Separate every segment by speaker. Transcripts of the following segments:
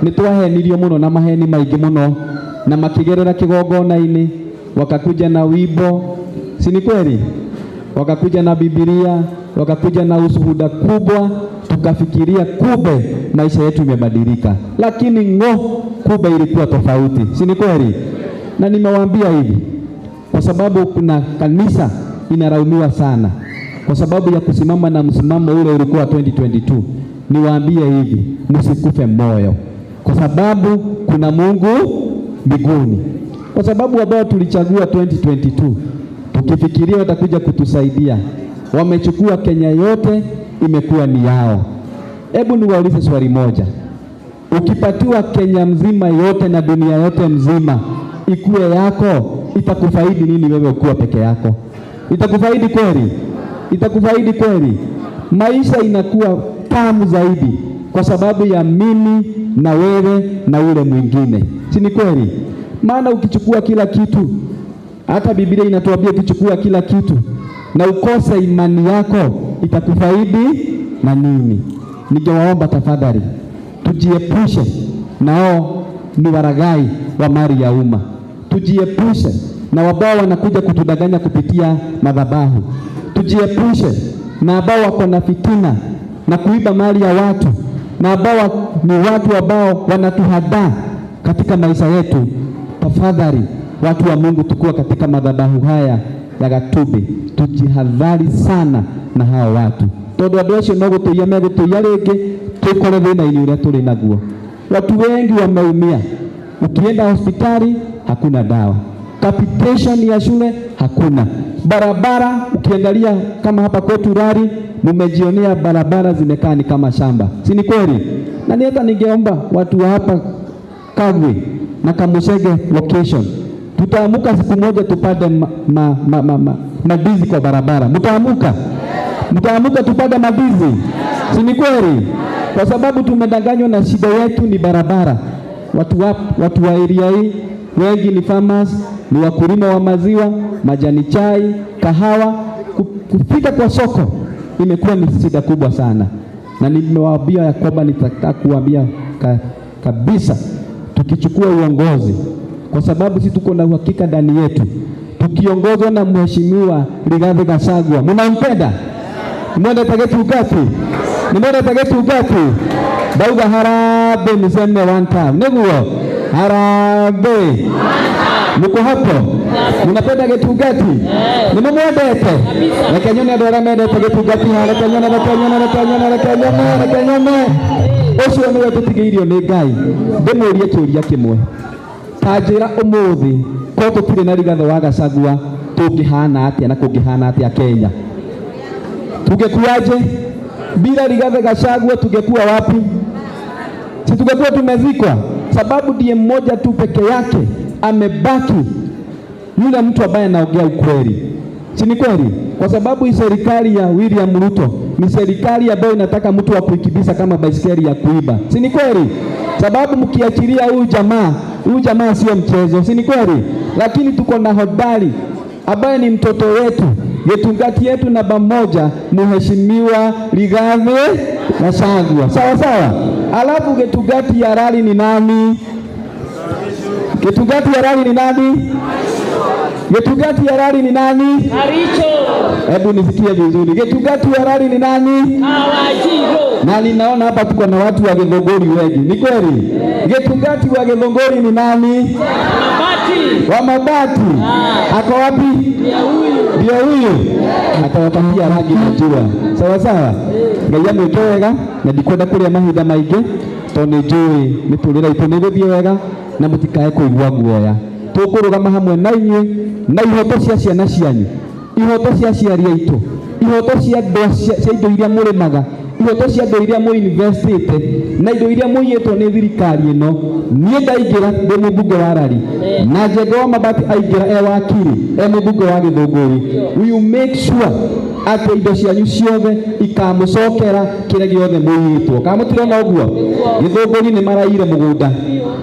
Speaker 1: nitwahenirio muno na maheni maingi muno, na makigerera kigongona-ini wakakuja na wimbo, si ni kweli? Wakakuja na Biblia, wakakuja na ushuhuda kubwa, tukafikiria kumbe maisha yetu imebadilika, lakini kumbe ilikuwa tofauti, si ni kweli? Na nimewaambia hivi kwa sababu kuna kanisa inaraumiwa sana kwa sababu ya kusimama na msimamo ule ulikuwa 2022. Niwaambie hivi, msikufe moyo kwa sababu kuna Mungu mbinguni. Kwa sababu ambao tulichagua 2022 tukifikiria watakuja kutusaidia, wamechukua Kenya yote, imekuwa ni yao. Hebu niwaulize swali moja, ukipatiwa Kenya mzima yote na dunia yote mzima ikuwe yako, itakufaidi nini wewe ukiwa peke yako? Itakufaidi kweli? Itakufaidi kweli? Maisha inakuwa tamu zaidi kwa sababu ya mimi na wewe na ule mwingine, si ni kweli? Maana ukichukua kila kitu, hata Biblia inatuambia ukichukua kila kitu na ukose imani yako, itakufaidi na nini? Ningewaomba tafadhali tujiepushe nao ni waragai wa mali ya umma. Tujiepushe na wabao wanakuja kutudanganya kupitia madhabahu. Tujiepushe na ambao wako na fitina na kuiba mali ya watu, na ambao ni watu ambao wanatuhadaa katika maisha yetu. Tafadhali watu wa Mungu, tukua katika madhabahu haya ya Gatube, tujihadhari sana na hao watu. Tondu andu acio no gutuia megutuia ringi tukore thina-ini uria turi naguo. Watu wengi wameumia. Ukienda hospitali hakuna dawa, capitation ya shule hakuna, barabara ukiangalia kama hapa kwetu Rari, mumejionea barabara zimekaa ni kama shamba, si ni kweli? Na ni hata ningeomba watu wa hapa Kagwe na Kamushege location, tutaamuka siku moja tupande madizi kwa barabara. Mtaamuka tupande madizi, si ni kweli? Kwa sababu tumedanganywa na shida yetu ni barabara. Watu wa area hii wengi ni farmers, ni wakulima wa maziwa, majani chai, kahawa. Kufika kwa soko imekuwa ni shida kubwa sana, na nimewaambia ya kwamba nitataka kuambia kabisa, tukichukua uongozi, kwa sababu sisi tuko na uhakika ndani yetu, tukiongozwa na Mheshimiwa Rigathi Gachagua. Mnampenda? Mwende Tagetugati, mwende Tagetugati. Dauga harabe niseme one time. Neguo harabe. Muko hapo? Mnapenda Getugati? Nimemwendete. Nakanyone adora mendete Getugati, nakanyone. Ucio niwe tutigiirio ni Ngai. Ndimurie kiuria kimwe. Tanjira umuthi ko tutire na Rigathi wa Gachagua, tungihana atia na kungihana atia Kenya? Tungekuaje bila Rigathi Gachagua? Tungekuwa wapi? Si tungekuwa tumezikwa? Sababu ndiye mmoja tu peke yake amebaki, yule mtu ambaye anaongea ukweli, si ni kweli? Kwa sababu hii serikali ya William Ruto ni serikali ambayo inataka mtu wa kuikibisa kama baisikeli ya kuiba, si ni kweli? Sababu mkiachilia huyu jamaa sio mchezo, si ni kweli? Lakini tuko na hodari ambaye ni mtoto wetu, Getugati yetu namba moja, Mheshimiwa Rigathi Gachagua. Sawa sawa. Alafu Getugati ya Rari ni nani? Getugati ya Rari ni nani? Getugati ya Rari ni nani?
Speaker 2: Aricho.
Speaker 1: Hebu nisikie vizuri. Getugati ya Rari ni nani?
Speaker 2: Hawajiro.
Speaker 1: Na ninaona hapa tuko na watu wa Githunguri wengi. Ni kweli? Getugati wa Githunguri ni nani?
Speaker 2: Mabati.
Speaker 1: Wa Mabati. Ako wapi? Ndio huyu. Atawapatia rangi najua. Sawa sawa. Ngai amwike wega, na ndikwenda kuria mahinda maingi tondu njui miturire itu ni guthie wega, na mutikae kuigua guoya. Tukurugama hamwe na inyui na ihoto cia ciana cianyu, ihoto cia aciari aitu, ihoto cia indo iria murimaga, ihoto cia indo iria mu investite na indo iria muiyetwo ni thirikari ino. Nie ndaingira ndi mubunge wa Rari, na Njenga wa Mabati aingira wakiri mubunge wa Githunguri. We will make sure ati indo cianyu ciothe ikamucokera kire giothe muiyetwo. Kamutirona uguo? Githunguri ni maraire mugunda,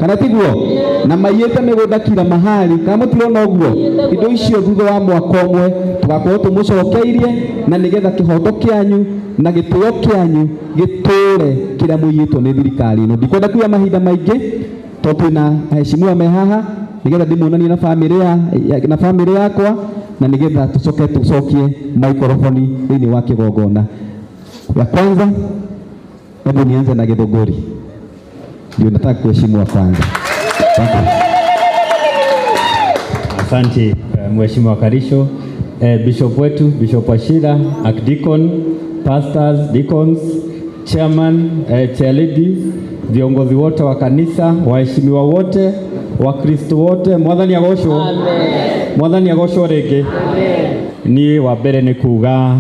Speaker 1: kana tiguo? Na maiyete migunda kila mahali. Kamutirona uguo? Indo icio thutha wa mwaka umwe tugakorwo tumucokeirie, na nigetha kihoto kianyu na gitio kianyu giture kĩrĩa mũiyĩtwo nĩ thirikari ĩno. Ndikwenda kuoya mahinda maingĩ tondũ twĩna aheshimiwa me haha nĩgetha ndĩmuonanie na famĩlĩ yakwa na nĩgetha tũcokie maikrofoni thĩinĩ wa kĩgongona. Ya kwanza, hebu nianze na Githunguri. Ndio nataka kuheshimiwa kwanza.
Speaker 3: Asante Mheshimiwa Karisho, Bishop wetu, Bishop Wachira, Archdeacon, pastors, deacons, chairman, chairladies, viongozi wote wa kanisa, waheshimiwa wote, Wakristo wote, Mwathani agocwo. Amen. Mwathani agocwo rĩngĩ. Amen. Niĩ wa mbere nĩ kuga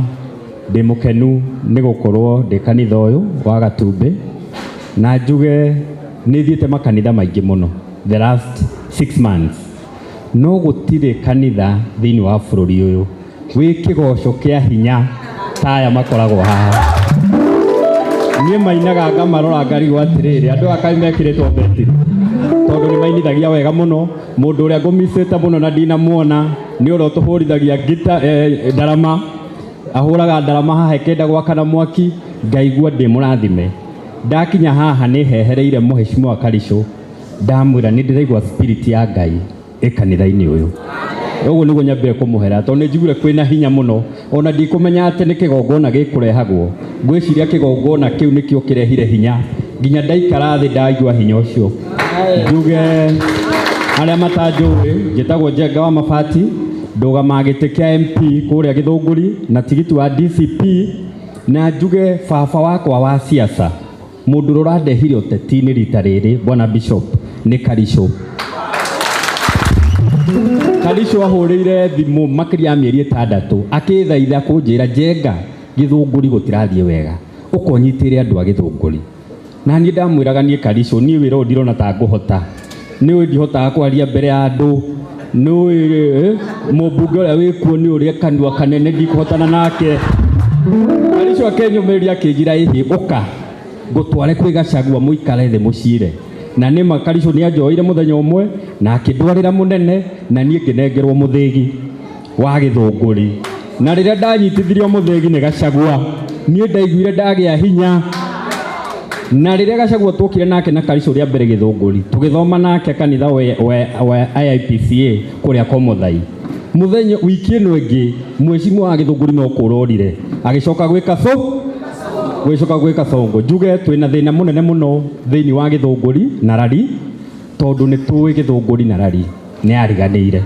Speaker 3: ndĩ mũkenu nĩ gũkorwo ndĩ kanitha ũyũ wa Gatumbĩ na njuge nĩ thiĩte makanitha maingĩ mũno the last 6 months. No gũtirĩ kanitha thĩinĩ wa bũrũri ũyũ wĩ kĩgoco kĩa hinya taya makoragwo haha. Niĩ mainaga ngamarora ngarigwo atĩrĩrĩ, andũ aka mekĩrĩtwo betiri tondũ nĩ mainithagia wega mũno. Mũndũ ũrĩa ngũmicĩte mũno na ndinamuona nĩ ũrĩa tũhũrithagia ngita ndarama, ahũraga ndarama haha kenda gwakana mwaki, ngaigua ndĩ mũrathime. Ndakinya haha nĩ hehereire Mheshimiwa Karisho, ndamwĩra nĩ ndĩraigua spirit ya Ngai kanitha-inĩ ũyũ. Ũguo nĩguo nyambire kũmũhera tondũ nĩ njiguire kwĩna hinya mũno, ona ndikũmenya atĩ nĩ kĩgongona gĩkũrehagwo. Ngwĩciria kĩgongona kĩu nĩkĩo kĩrehire hinya, nginya ndaikara thĩ ndaigua hinya ũcio. Njuge arĩa matanjũĩ, njĩtagwo Njenga wa Mabati, ndũgamaga gĩtĩ kĩa MP kũrĩa Gĩthũngũri na tigiti wa DCP, na njuge baba wakwa wa siasa, mũndũ ũrandehire ũteti-inĩ rita rĩrĩ, Bwana Bishop nĩ Karisho. Karisho ahũrĩire thimũ makĩria ya mĩeri 6 akĩthaitha kũnjĩra, Njenga, Gĩthũngũri gũtirathiĩ wega, ũkonyitĩre andũ a Gĩthũngũri. Na niĩ ndamwĩraga niĩ Karisho, niĩ wĩra ndirona ta ngũhota, nĩ ndihotaga kwaria mbere ya andũ, nĩ mũmbunge ũrĩa wĩkuo nĩ ũrĩa kanua kanene ndikũhotana nake. Karisho akenyũmĩrĩria akĩnjĩra, ĩhĩ ũka ngũtware kwĩ Gachagua mũikare thĩ mũcire. Na nĩ Karisho nĩ anjoire mũthenya ũmwe na akĩndwarĩra mũnene na niĩ ngĩnengerwo mũthĩgi wa Gĩthũngũri. Na rĩrĩa ndanyitithirio mũthĩgi nĩ Gachagua, niĩ ndaiguire ndagĩa hinya. Na rĩrĩa Gachagua tũkire nake na Karisho rĩa mbere Gĩthũngũri, tũgĩthoma nake kanitha wa IIPCA kũrĩa Komuthai. Mũthenya wiki ĩno ĩngĩ Mheshimiwa wa Gĩthũngũri no kũrorire agĩcoka gwĩcoka Songo. Njuge twĩna thĩna mũnene mũno thĩinĩ wa Gĩthũngũri na Rari, tondũ nĩ tũĩ Gĩthũngũri na Rari nĩ ariganĩire,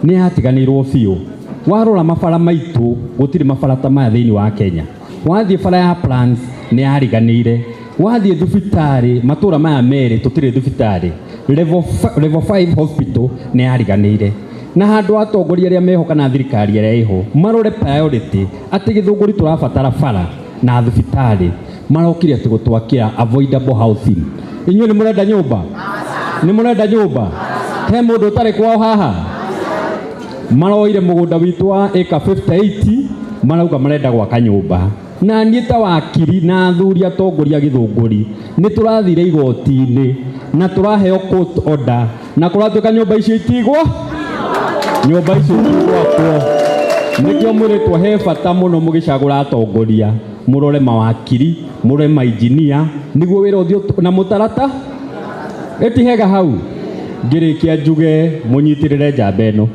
Speaker 3: nĩ atiganĩirwo biũ. Warora mabara maitũ gũtirĩ mabara ta maya thĩinĩ wa Kenya. Wathiĩ bara ya Plans nĩ ariganĩire, wathiĩ thibitarĩ matũra maya merĩ tũtirĩ thibitarĩ. Level 5 hospital nĩ ariganĩire. Na handũ atongoria arĩa mehoka na thirikari arĩa ĩho marore priority atĩ Gĩthũngũri tũrabatara bara na thibitarĩ, marokire atĩ gũtwakĩra avoidable housing. Inyuĩ nĩ mũrenda nyũmba? Nĩ mũrenda nyũmba? He mũndũ ũtarĩ kwao haha? Maroire mũgũnda witũ wa acre 58 marauga marenda gwaka nyũmba. Na niĩ ta wakiri na athuri atongoria Gĩthũngũri nĩ tũrathire igoti-inĩ na tũraheo court order na kũratuĩka nyũmba icio itigwo, nyũmba icio itigwakwo. Nĩkĩo mwĩrĩtwo he bata mũno mũgĩcagũra atongoria mũrore mawakiri, mũrore mainjinia, nĩguo wĩra ũthiĩ na mũtarata. Ĩtihega hau ngĩrĩkia njuge mũnyitĩrĩre njamba ĩno.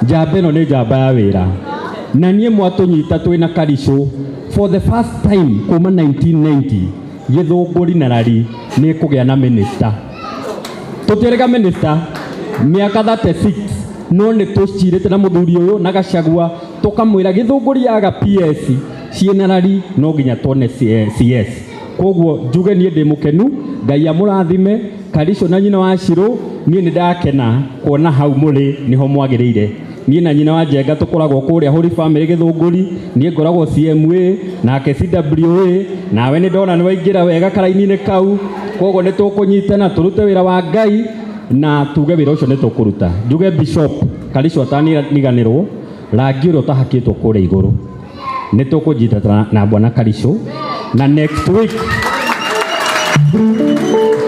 Speaker 3: Njamba ĩno nĩ njamba ya wĩra, na niĩ mwatũnyita twĩna Karisho for the first time kuma 1990 Gĩthũngũri na Rari nĩ kũgĩa na minister. Tũtiĩrĩga minister mĩaka 36, no nĩ tũcirĩte na mũthuri ũyũ na Gachagua tũkamwĩra Gĩthũngũri yaga PS ciĩna Rari no nginya tuone CS. Koguo njuge niĩ ndĩ mũkenu, Ngai amũrathime. Karisho na nyina wa Shirũ, niĩ nĩ ndakena kuona hau mũrĩ niho mwagĩrĩire. Niĩ na nyina wa Njenga tũkoragwo kũrĩa Holy Family Gĩthũngũri, niĩ ngoragwo CMA nake CWA, nawe nĩ ndona nĩ waingĩra wega karaini-inĩ kau. Koguo nĩ tũkũnyitana tũrute wĩra wa Ngai na tuge wĩra ũcio nĩ tũkũruta. Njuge Bishop Karisho ataniganĩrwo, rangi ũrĩa ũtahakĩtwo kũrĩa igũrũ nĩ tũkũnyitana na Bwana Karisho, na next week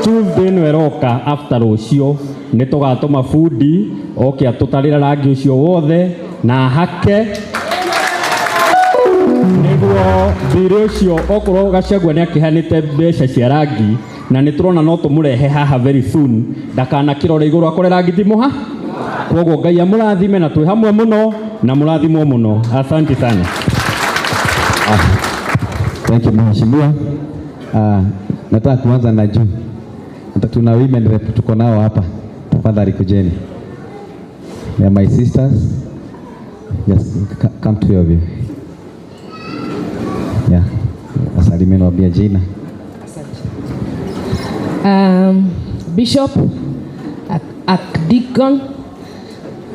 Speaker 3: Tuesday ĩno ĩroka after rũcio nĩ tũgatũma bundi oke atũtarĩra rangi ũcio wothe na hake. Nĩ koguo thirĩ ũcio okorwo Gachagua nĩ akĩhanĩte mbeca cia rangi na nĩ tũrona no tũmũrehe haha very soon ndakanakĩrore igũrũ akore rangi thimũha koguo Ngai amũrathime na twĩ hamwe mũno na mũrathimwo mũno. Asante sana.
Speaker 1: Thank you mheshimiwa. Nataka kuanza na juu. Tuna women rep tuko nao hapa. Tafadhali kujeni. They are my sisters. Just come to your view. Yeah. Asalimeni wabia jina.
Speaker 2: Bishop Archdeacon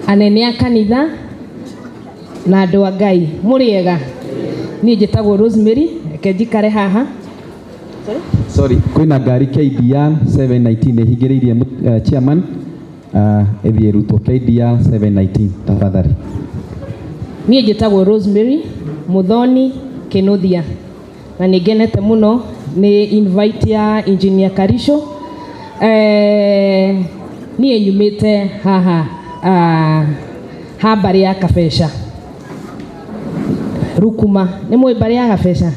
Speaker 2: anene a kanitha na andũ a Ngai mũrĩega. Niĩ njĩtagwo Rosemary reke njikare haha.
Speaker 1: Sorry, kwĩna ngari KDR 719 ĩhingĩrĩirie chairman ĩthiĩ Ruto KDR 719 tafadhali.
Speaker 2: Niĩ njĩtagwo Rosemary Muthoni Kinuthia na nĩ ngenete mũno nĩ invite ya engineer Karisho. Niĩ nyumĩte haha habari ya Kabesha Rukuma nĩ mũĩ bari ya Kabesha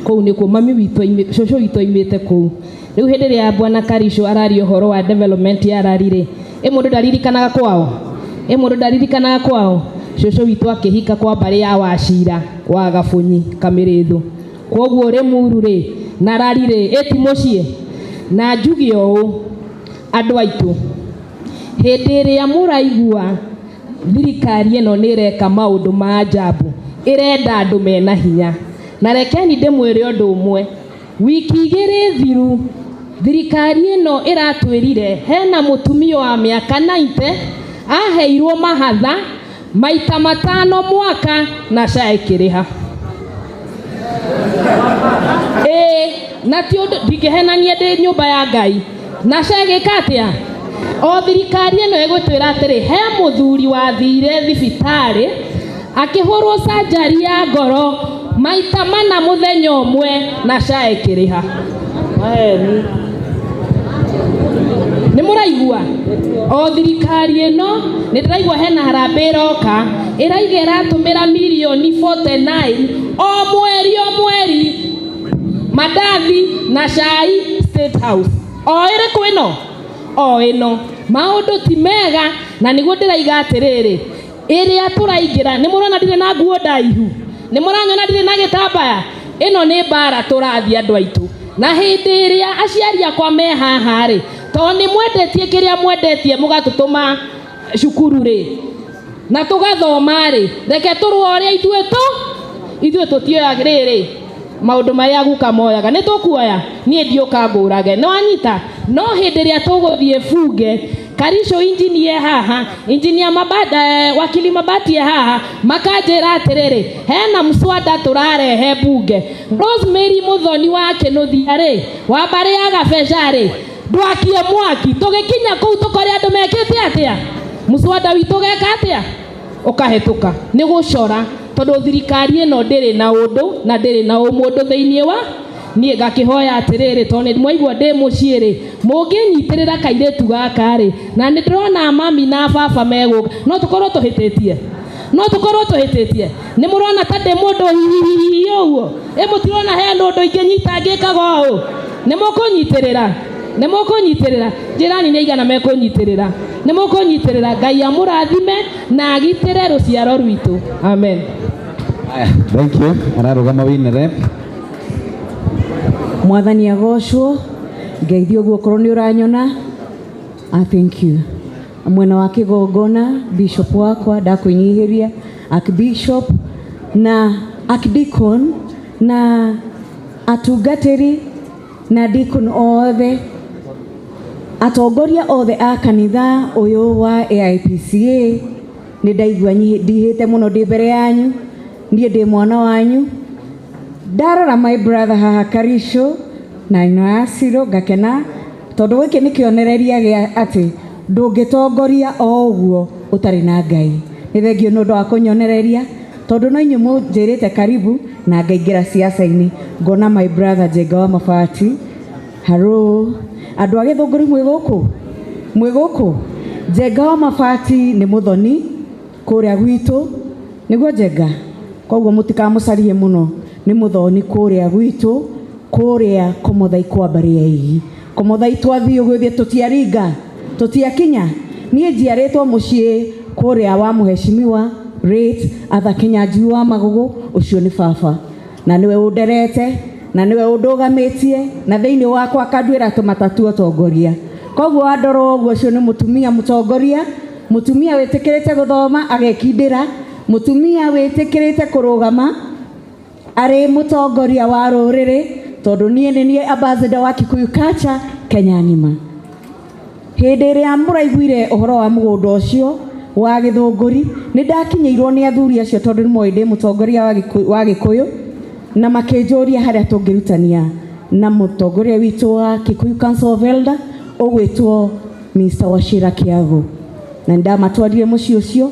Speaker 2: kũu nĩkuo mami witũ cũcũ witũ imĩte kũu. Rĩu hĩndĩ ĩrĩa bwana Karisho araria ũhoro wa development ya rarire mũndũ ndaririkanaga kwao mũndũ ndaririkanaga kwao cũcũ witũ akĩhika kwa bari ya Wachira wa Gabũnyi Kamĩrĩthũ. Koguo Rĩmuru rĩ na rarire eti mũciĩ na njugi ũũ andũ aitũ hĩndĩ ĩrĩa mũraigua thirikari ĩno nĩ ĩreka maũndũ ma ajabu ĩrenda andũ mena hinya na rekeni ndĩmwĩre ũndũ ũmwe. Wiki igĩrĩ thiru thirikari ĩno ĩratwĩrire hena mũtumia wa mĩaka 90 aheirwo mahatha maita 5 mwaka na SHA ĩkĩrĩha. Na ti ũndũ ndingĩhenania ndĩ nyũmba ya Ngai na SHA ĩgĩka atĩa. O thirikari ĩno ĩgũtwĩra atĩrĩ he mũthuri wathire thibitarĩ akĩhũrwo surgery ya ngoro maita 4 mũthenya ũmwe na SHA ĩkĩrĩha. Nĩ mũraigua o thirikari ĩno nĩ ndĩraigua hena harambĩ ĩroka ĩraiga ĩratũmĩra milioni 49 o mweri madathi na SHA State House. O ĩrĩkũ ĩno? O ĩno. Maũndũ ti mega na nĩguo ndĩraiga atĩrĩrĩ ĩrĩa tũraingĩra nĩ mũrona ndirĩ na nguo ndaihu nĩ mũranyona ndirĩ na gĩtambaya ĩno nĩ mbara tũrathiĩ andũ aitũ na hĩndĩ ĩrĩa aciari akwa me haha rĩ tondũ nĩ mwendetie kĩrĩa mwendetie mũgatũtũma cukuru rĩ na tũgathoma rĩ reke tũrũa ũrĩa ithuĩ tũtioya rĩrĩ maũndũ marĩa guka moyaga nĩ tũkuoya niĩ ndiũka ngũrage no anyita no hĩndĩ ĩrĩa tũgũthiĩ bunge Karisho engineer haha engineer wakili Mabati haha makanjĩra atĩrĩrĩ hena mswada tũrarehe bunge. Rosemary Muthoni wa Kinuthia rĩ wa bari ya Kabesha rĩ ndwakie mwaki tũgĩkinya kũu tũkore andũ mekĩte atĩa mswada witũ geka atĩa ũkahĩtũka nĩ gũcora tondũ thirikari ĩno ndĩrĩ na ũndũ na ndĩrĩ na ũmũndũ thĩinĩ wa niĩ ngakĩhoya atĩrĩrĩ tondũ nĩ mwaigua ndĩ mũciĩ rĩ mũngĩnyitĩrĩra kairĩtu gaka rĩ na nĩ ndĩrona mami na baba megũka no tũkorwo tũhĩtĩtie nĩ mũrona ta ndĩ mũndũ hihi ũguo mũtirona he ũndũ ingĩnyita ngĩkaga ũũ nĩ mũkũnyitĩrĩra njĩrani nĩ igana mekũnyitĩrĩra nĩ mũkũnyitĩrĩra Ngai amũrathime na agitĩre rũciaro rwitũ amen.
Speaker 1: Thank you. Ararũgama wine rep.
Speaker 4: Mwathani agocwo ngeithio guo korwo nĩ ũranyona. Thank you. Mwena wa kĩgongona bishop wakwa ndakwĩnyihĩria archbishop na archdeacon na atungatĩri na deacon othe atongoria othe a kanitha ũyũ wa AIPCA nĩ ndaigua ndihĩte mũno ndĩ mbere yanyu niĩ ndĩ mwana wanyu ndarora my brother haha Karisho na Inasiro ngakena tondũ gĩkĩ nĩ kĩonereria gĩa atĩ ndũngĩtongoria o ũguo ũtarĩ na Ngai. Nĩ thengio nĩ ũndũ wa kũnyonereria tondũ no inyuĩ mũnjĩrĩte karibu na ngaingĩra siasa-inĩ ngona my brother Njenga wa Mabati. Haro andũ a Gĩthũngũri mwĩ gũkũ Njenga wa Mabati nĩ Muthoni kũrĩa gwitũ nĩguo Njenga koguo mũtikamũcarie mũno nĩ mũthoni kũrĩa gwitũ kũrĩa Komothai kwa mbari ya igi. Komothai twathiĩ ũgũthiĩ tũtiaringa tũtiakinya. Niĩ njiarĩtwo mũciĩ kũrĩa wa mũheshimiwa Rate Arthur Kinyanjui wa Magugu, ũcio nĩ baba na niwe ũnderete na niwe ũndũgamĩtie na thĩinĩ wakwa akandwĩra tũmatatu ũtongoria. Koguo andoro ũguo ũcio nĩ mũtumia mũtongoria, mũtumia wĩtĩkĩrĩte gũthoma agekindĩra, mũtumia wĩtĩkĩrĩte kũrũgama arĩ mũtongoria wa rũrĩrĩ, tondũ niĩ nĩ niĩ ambassador wa Kikuyu culture Kenya ng'ima. Hĩndĩ ĩrĩa mũraiguire ũhoro wa mũgũnda ũcio wa Gĩthũngũri, nĩ ndakinyĩirwo nĩ athuri acio tondũ nĩ moĩ ndĩ mũtongoria wa Gĩkũyũ, na makĩnjũria harĩa tũngĩrutania na mũtongoria witũ wa Kikuyu Council of Elder ũgwĩtwo Mr. Wachira Kiago, na ndamatwarire mũciĩ ũcio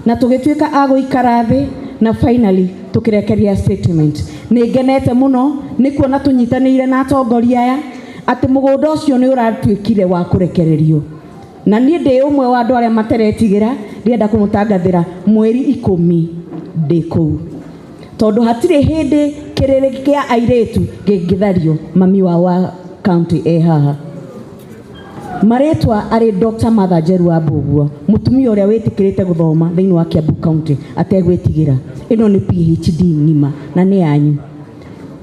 Speaker 4: na tũgĩtuĩka a gũikara thĩ na finally tũkĩrekeria statement. Nĩ ngenete mũno nĩ kuona tũnyitanĩire na atongoria aya atĩ mũgũnda ũcio nĩ ũratuĩkire wa kũrekererio, na niĩ ndĩ ũmwe wa andũ arĩa materetigĩra ndĩenda kũmũtangathĩra mweri 10 ndĩ kũu, tondũ hatirĩ hĩndĩ kĩrĩrĩ kĩa airĩtu gĩngĩthario. Mami wa county haha marĩtwa arĩ Dr. Martha Njeru wa Mbũgua, mũtumia ũrĩa wĩtĩkĩrĩte gũthoma thĩinĩ wa Kiambu County ategwĩtigĩra. Ĩno nĩ PhD ng'ima na nĩ yanyu.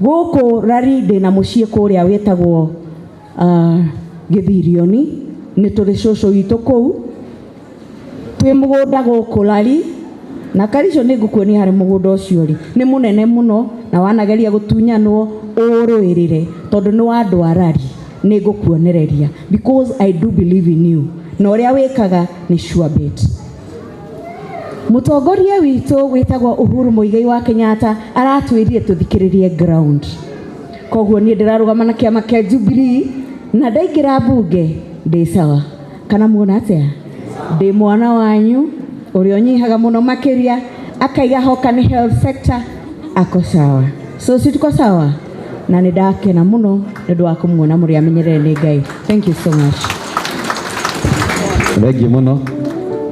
Speaker 4: Gũkũ Rari ndĩna mũciĩ kũrĩa wĩtagwo Gĩthirioni, nĩ tũrĩ cũcũ witũ kũu, twĩ mũgũnda gũkũ Rari, na Karico nĩ ngũkuonia harĩ mũgũnda ũcio rĩ nĩ mũnene mũno na wanageria gũtunyanwo ũrũĩrĩre tondũ nĩ wa andũ a Rari. Nĩ ngũkuonereria because I do believe in you, na ũrĩa wĩkaga nĩ sure bet. Mũtongoria witũ wĩtagwo Uhuru Muigai wa Kenyatta aratwĩrire tũthikĩrĩrie ground. Koguo niĩ ndĩrarũgama na kĩama kĩa Jubilee na ndaingĩra mbunge ndĩ sawa. Kana muona atĩa? Ndĩ mwana wanyu ũrĩa ũnyihaga mũno makĩria akaiga hoka nĩ health sector ako sawa. So si tuko sawa? Na nĩ ndakena mũno nĩ ũndũ wa kũmuona mũrĩ amenyerere nĩ Ngai. Thank you so much.
Speaker 1: Thank you mũno.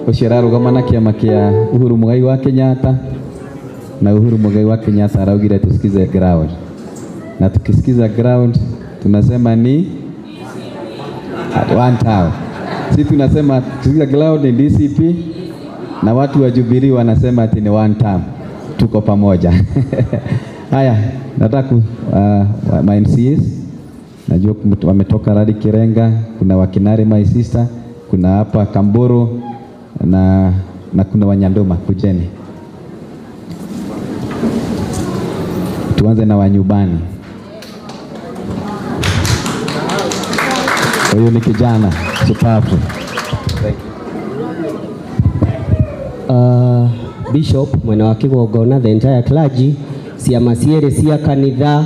Speaker 1: Ũcio ararũgama na kĩama kĩa Uhuru Muigai wa Kenyatta, na Uhuru Muigai wa Kenyatta araugire tusikize ground, na tukisikiza ground tunasema ni one town. Sisi tunasema tusikize ground ni DCP na watu wa Jubilee wanasema ati ni one term. Tuko pamoja. Haya, nataka my MCs najua wametoka Rari Kirenga, kuna Wakinari my sister, kuna hapa Kamburu na kuna Wanyandoma. Kujeni tuanze na Wanyubani. Huyu ni kijana superb.
Speaker 5: Bishop mwena wa Kigongona, the entire clergy, ciama cierĩ cia kanitha,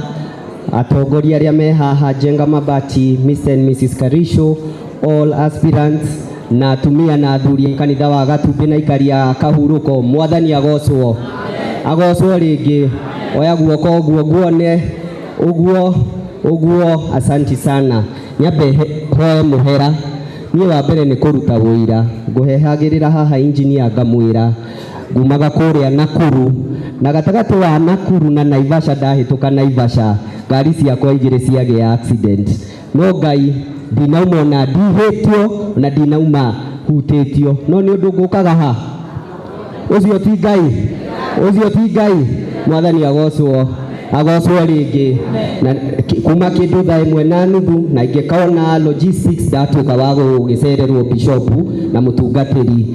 Speaker 5: atongoria arĩa me haha, Jenga Mabati, Mr. and Mrs. Karisho, all aspirants na atumia na athuri kanitha wa Gatumbi na ikaria Kahuruko. Mwathani agocwo, agocwo rĩngĩ. Oya guoko ũguo nguone ũguo. Asanti sana. Nyambe hoe mũhera. Niĩ wa mbere nĩ kũruta wĩra, ngũhehagĩrĩra haha engineer ngamwĩra ngumaga kũrĩa Nakuru, na gatagatĩ wa Nakuru na Naivasha ndahĩtũka Naivasha ngari ciakwa igĩrĩ ciagĩa accident, no Ngai ndinauma na ndihĩtio na ndinauma hutĩtio, no nĩ ũndũ ngũkaga ha. Ũcio ti Ngai. Mwathani agocwo rĩngĩ. Na kuma kĩndũ thaa 1:30 na ingĩkaona logistics ndatuĩka wa gũgĩcererwo bishop na mũtungatĩri.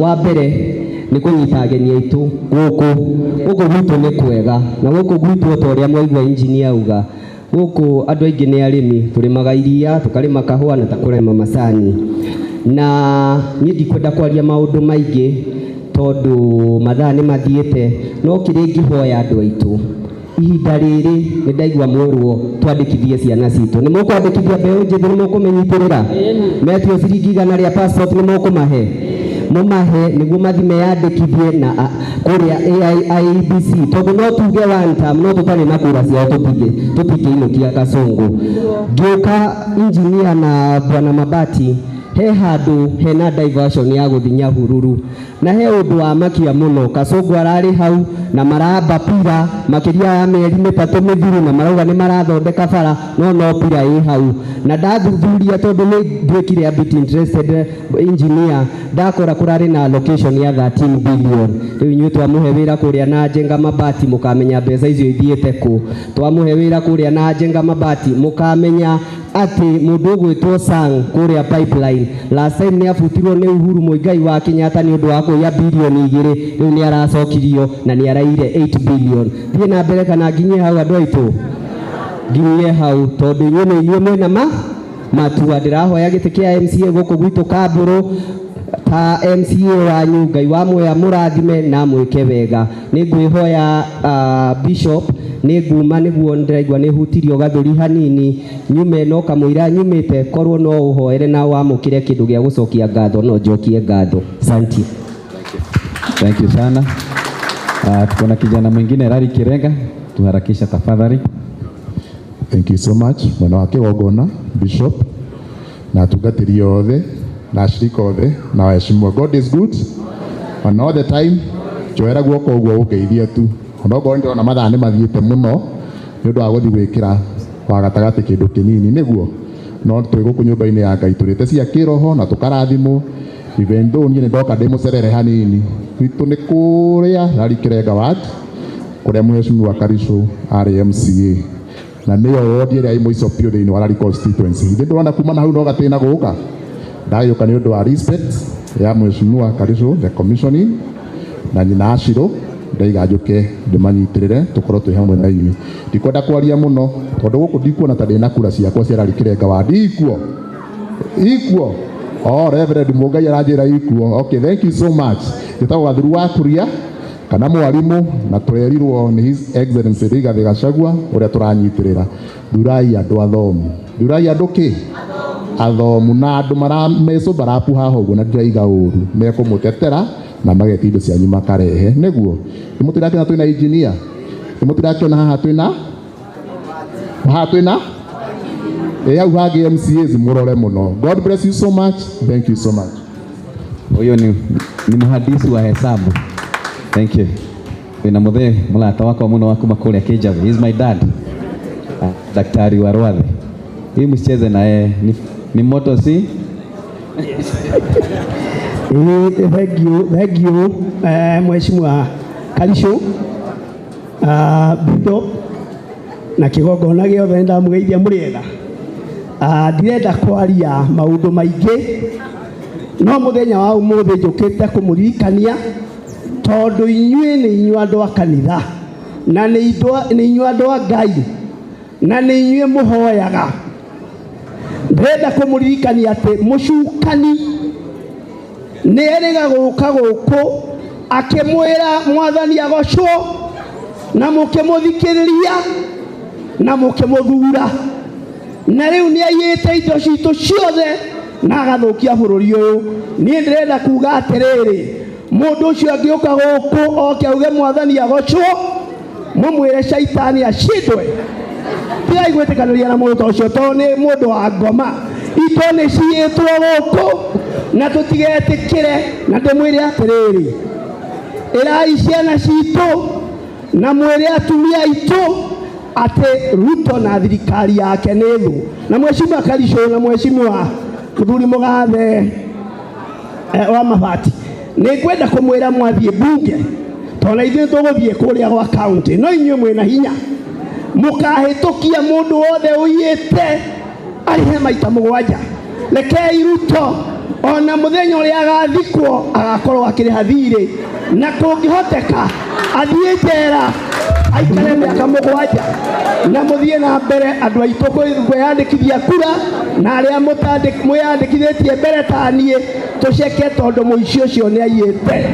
Speaker 5: Wa mbere nĩ kũnyita ageni aitũ gũkũ gwitũ nĩ kwega, na gũkũ gwitũ ta ũrĩa mwaigua engineer auga, gũkũ andũ aingĩ nĩ arĩmi, tũrĩmaga iria, tũkarĩma kahũa na tũkarĩma macani, na niĩ ndikwenda kwaria maũndũ maingĩ tondũ mathaa nĩ mathiĩte, no kĩrĩa ingĩhoya andũ aitũ ihinda rĩrĩ nĩ ndaigua mwĩrwo twandĩkithie ciana citũ. Nĩ mũkwandĩkithia mbeũ njĩthĩ, nĩ mũkũmenyitĩrĩra, metio ciringi 100 rĩa passport nĩ mũkũmahe, mũmahe nĩguo mathi meyandĩkithie na kũrĩa IEBC, tondũ no tuge one term no tũtarĩ na kura ciao tũtingĩinũkia Kasongo. Ngĩũka engineer na Bwana Mabati he handu hena diversion ya guthinya hururu na he undu wa makia muno Kasongo arari hau na maramba pira makiria ya meri 3 mithiru na marauga ni marathondeka bara no pira i hau na ndathuthuria tondu ni ndwikire a bit interested engineer ndakora kurari na allocation ya 13 billion riu inyu twamuhe wira kuria na Njenga Mabati mukamenya mbeca icio ithiete ku twamuhe wira kuria na Njenga Mabati mukamenya ati mundu ugwitwo Sang kuria pipeline last time ni afutirwo ni Uhuru Muigai wa Kenyatta ni undu wa kuya bilioni 2 riu ni aracokirio na ni araire 8 billion thie na mbere kana nginye hau andu aitu nginye hau tondu inyu ni inyu mwena matua ndirahoya giti kia MCA guku gwitu Kamburu ta MCA wanyu Ngai wa muya murathime na mwike wega ni ngwihoya Bishop ni nguma niguo ndiraigua ni hutirio gathuri hanini nyume no kamwira nyumite korwo no uhoere na wamukire kindu gia gucokia ngatho no njokie ngatho asante.
Speaker 1: Thank you sana. Tuko na kijana mwingine Rari Kirenga, tuharakisha tafadhali.
Speaker 6: Thank you so much. Mwana wake wagona Bishop na tugatiri othe na ashirika othe na waheshimiwa. God is good and all the time. Joera guoko uguo ugeithia tu onogo ndio na mathane mathiete muno ni undu wa guthi gwikira wa gatagati kindu kinini niguo no twiguku nyumba-ini ya Ngai turite cia kiroho na tukarathimo even though ni ndoka ndimucerere hanini witu ni kuria Rari Kirenga wat kuria mheshimiwa Karisho RMCA na niyo wodi ria imwico pio thiini wa Rari constituency ndi ndona kuma na hau no gatina guka ndagioka ni undu wa respect ya mheshimiwa Karisho the commissioning na nyina Ashiro ndaigajuke ndimanyitirire tukorwo twi hamwe na ini ndikwenda kwaria muno tondu guku ndikuona ta ndina kura ciakwa cia Rari Kirenga wa ikuo Reverend Mugai aranjira ikuo. Okay, thank you so much. Gitagwo Gathuru wa Kuria kana mwarimu na twerirwo ni His Excellency Rigathi Gachagua uria turanyitirira thurai andu athomu thurai andu ki athomu na andu marameco barapu haha uguo na ndiraiga uru mekumutetera na mageti indo cianyu makarehe niguo imutirakena twina engineer imutirakena haha twina hau hagi MCAs murore muno. God bless you so much. Thank you so much.
Speaker 1: Huyo ni mhandisi wa hesabu. Thank you. Wina muthe mulata wako muno wakuma kuria Kijavi. He is my dad. Daktari wa Rwathe. Hii msicheze na yeye ni moto si?
Speaker 7: Thank you Mheshimiwa Karisho Bishop na kigongona giothe ndamugeithia muriega ndirenda kwaria maundu maingi no muthenya wa umuthi njukite kumuririkania tondu inyuĩ nĩ inyuĩ andũ a kanitha na nĩ inyuĩ andũ a Ngai na nĩ inyuĩ mũhoyaga ndĩrenda kũmũririkania atĩ mũcukani nĩ erĩga gũka gũkũ akĩmwĩra mwathani agocwo na mũkĩmũthikĩrĩria na mũkĩmũthura na rĩu nĩ aiyĩte indo citũ ciothe na agathukia bũrũri ũyũ niĩ ndĩrenda kuga atĩrĩrĩ mũndũ ũcio angĩũka gũkũ oke auge mwathani agocwo mũmwĩre caitani acindwe tigai gwĩtĩkanĩria na mũndũ ta ũcio tondũ nĩ mũndũ wa ngoma ito nĩ ciĩtwo gũkũ na tũtigetĩkĩre na ndĩmwĩre atĩrĩrĩ ĩrai ciana citũ na mwĩre atumia aitũ atĩ Ruto na thirikari yake nĩ thũ na Mheshimiwa Karisho na Mheshimiwa Mũthuri Mũgathe wa Mabati nĩ ngwenda kũmwĩra mwathiĩ bunge tondũ ithuĩ tũgũthiĩ kũrĩa gwa kaunti no inyuĩ mwĩna hinya mũkahĩtũkia mũndũ wothe ũiyĩte arihe maita 7 rekei Ruto ona mũthenya ũrĩa agathikwo agakorwo akĩrĩha thirĩ na kũngĩhoteka athiĩ njera aikare mĩaka 7 na mũthiĩ na mbere andũ aitũ kwĩyandĩkithia kura na arĩa mwĩyandĩkithĩtie mbere ta niĩ tũceke tondũ mũici ũcio nĩ aiyĩte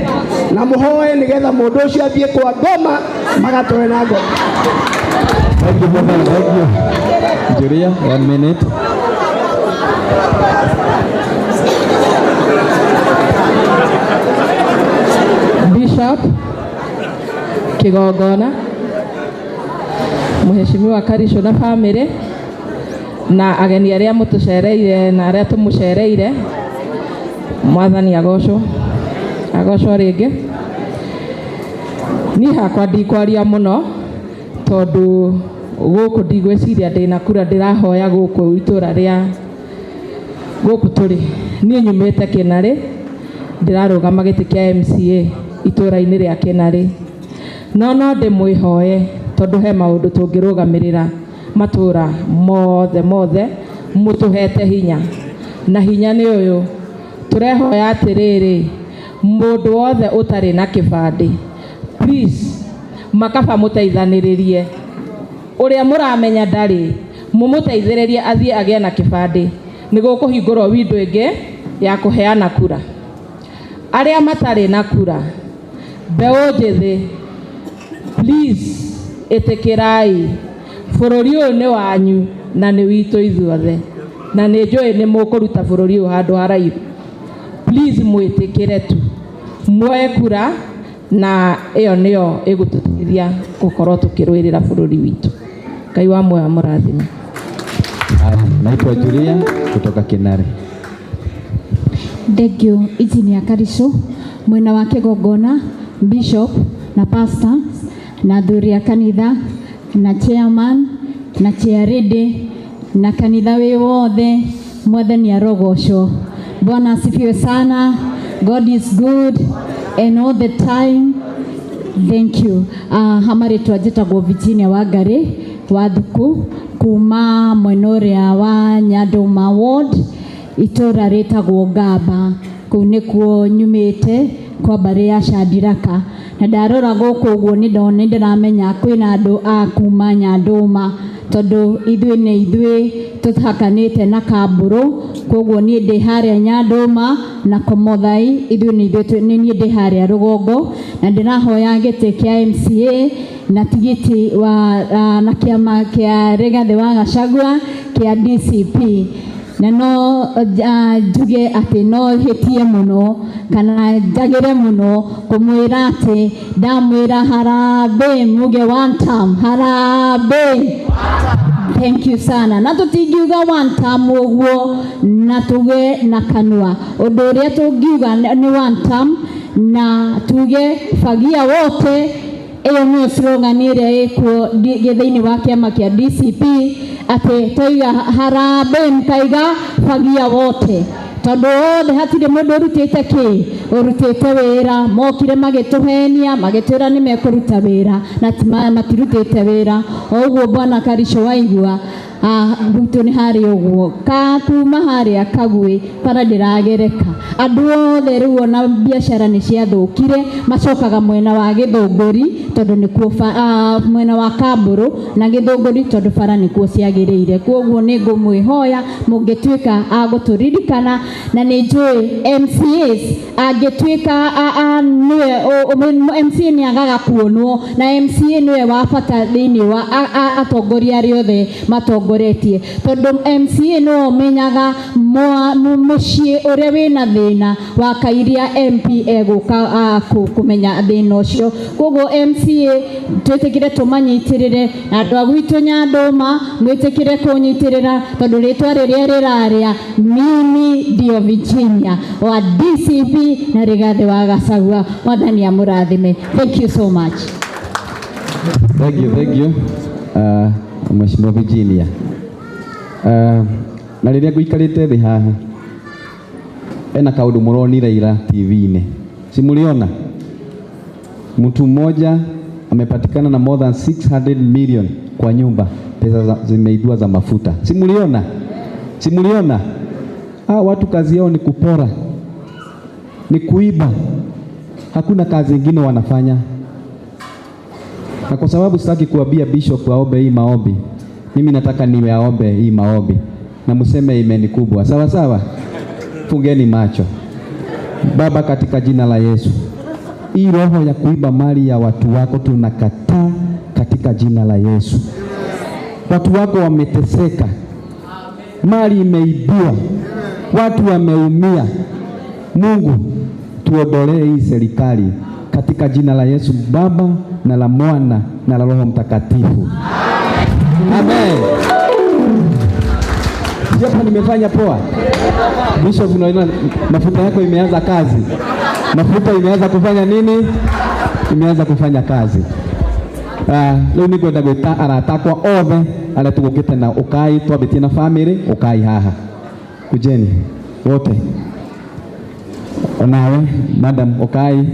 Speaker 7: na mũhoe nĩgetha mũndũ ũcio athiĩ kwa ngoma magatũre na ngoma.
Speaker 1: Thank you, brother. Thank you. Julia, 1 minute.
Speaker 2: Bishop kigongona Mheshimiwa Karisho na family na ageni arĩa mũtũcereire na arĩa tũmũcereire Mwathani agocwo rĩngĩ. Niĩ hakwa ndikwaria mũno tondũ gũkũ ndigwĩciria ndĩna kura ndĩrahoya gũkũ itũra rĩa gũkũ tũrĩ. Niĩ nyumĩte Kĩnarĩ ndĩrarũgama gĩtĩ kĩa MCA itũra-inĩ rĩa Kĩnarĩ. No ndĩmwĩhoye tondũ he maũndũ tũngĩrũgamĩrĩra matũra mothe mũtũhete hinya, na hinya nĩ ũyũ. Tũrehoya atĩrĩrĩ, mũndũ wothe ũtarĩ na kĩbandĩ, please makaba mũteithanĩrĩrie. Ũrĩa mũramenya ndarĩ, mũmũteithĩrĩrie athiĩ agĩe na kĩbandĩ, nĩguo kũhingũrwo window ĩngĩ ya kũheana kura. Arĩa matarĩ na kura, mbeũ njĩthĩ, please ĩtĩkĩrai, bũrũri ũyũ nĩ wanyu na nĩ witũ ithuothe, na nĩ njũĩ nĩ mũkũruta bũrũri ũyũ handũ haraihu. Please mwĩtĩkĩre tu, muoye kura, na ĩyo nĩyo ĩgũtũteithia gũkorwo tũkĩrũĩrĩra bũrũri witũ. Ngai wa muoyo amũrathime.
Speaker 1: Naitwa Julia kutoka Kĩnarĩ.
Speaker 8: Thengio. Engineer Karisho, mwena wa Kĩgongona, Bishop na Pastor na athuri a kanitha na chairman na chairlady na kanitha wĩ wothe, Mwathani arogocwo. Bwana asifiwe sana. God is good and all the time. Thank you. Hamarĩtwa njĩtagwo Virginia Wangari wa Thuku kuma mwena ũrĩa wa Nyandũma Ward, itũra rĩtagwo Ngamba. Kũu nĩkuo nyumĩte kwa mbarĩ ya Shandiraka, na ndarora gũkũ ũguo nĩ ndĩramenya kwĩna andũ a kuma Nyandũma, tondũ ithuĩ tũhakanĩte na Kambũrũ. Koguo niĩ ndĩ harĩa Nyandũma na Komothai, nĩ niĩ ndĩ harĩa rũgongo, na ndĩrahoya gĩtĩ kĩa MCA na tigiti na kĩama kĩa Rigathĩ wa Gachagua kĩa DCP. Na no njuge atĩ no hĩtie mũno kana njagĩre mũno kũmwĩra atĩ ndamwĩra harambĩ, muge one time harambĩ. Thank you sana. Na tũtingiuga one time ũguo na tuge na kanua. Ũndũ ũrĩa tũngiuga nĩ one time na tuge fagia wote. Iyo nĩyo slogan ĩrĩa ĩkuo thĩinĩ wa kĩama kĩa DCP, atĩ toiga harambĩ mkaiga fagia wote. Tondũ othe hatirĩ mũndũ ũrutĩte ũrutĩte wĩra, mokire magĩtũhenia magĩtwĩra nĩ mekũruta wĩra na matirutĩte wĩra. Ũguo Bwana Karisho waigua gwitũ nĩ harĩa ũguo kuma harĩa Kagwe bara ndĩragereka. Andũ othe rĩu ona biacara nĩ ciathũkire, macokaga mwena wa Gĩthũngũri tondũ nĩkuo mwena wa Kambũrũ na Gĩthũngũri tondũ bara nĩkuo ciagĩrĩire. Koguo nĩ ngũmwĩhoya mũngĩtuĩka agũtũririkana, na nĩ njũĩ MCAs angĩtuĩka MCA nĩ agaga kuonwo, na MCA nĩwe wa bata thĩinĩ wa atongoria arĩa othe matongoretie, tondũ MCA no menyaga mũciĩ ũrĩa wĩna thĩna wa kairia MP egũka kũmenya thĩna ũcio. Koguo MCA twĩtĩkĩre tũmanyitĩrĩre, na andũ a gwitũ Nyandũma mwĩtĩkĩre kũnyitĩrĩra, tondũ rĩtwa rĩrĩa rĩrarĩa mimi ndio Virginia wa DCP na Rigathĩ wa Gachagua. Mwathani amũrathime. Thank you so much.
Speaker 1: Thank you. Mheshimiwa Virginia. Na rĩrĩa ngũikarĩte thĩ haha, ena kaũndũ mũronire ira TV-inĩ, simuliona mtu mmoja amepatikana na more than 600 million kwa nyumba, pesa zimeibwa za mafuta. Simuliona watu kazi yao ni kupora, ni kuiba, hakuna kazi ingine wanafanya. Na kwa sababu sitaki kuambia Bishop aombe hii maombi, mimi nataka niwaombe hii maombi na mseme imeni kubwa. Sawa? Fungeni macho. Baba, katika jina la Yesu, hii roho ya kuiba mali ya watu wako tunakataa katika jina la Yesu. Watu wako wameteseka, mali imeibiwa, watu wameumia. Mungu, tuondolee hii serikali katika jina la Yesu Baba na la Mwana na la Roho Mtakatifu. Amen. Si hapa nimefanya poa. Bishop, unaona mafuta yako imeanza kazi. Mafuta imeanza kufanya nini? Imeanza kufanya kazi. Leo ni kwenda gwita aratakwa othe ala tugukite na ukai twabitie na family ukai haha. Kujeni wote. Onawe madam ukai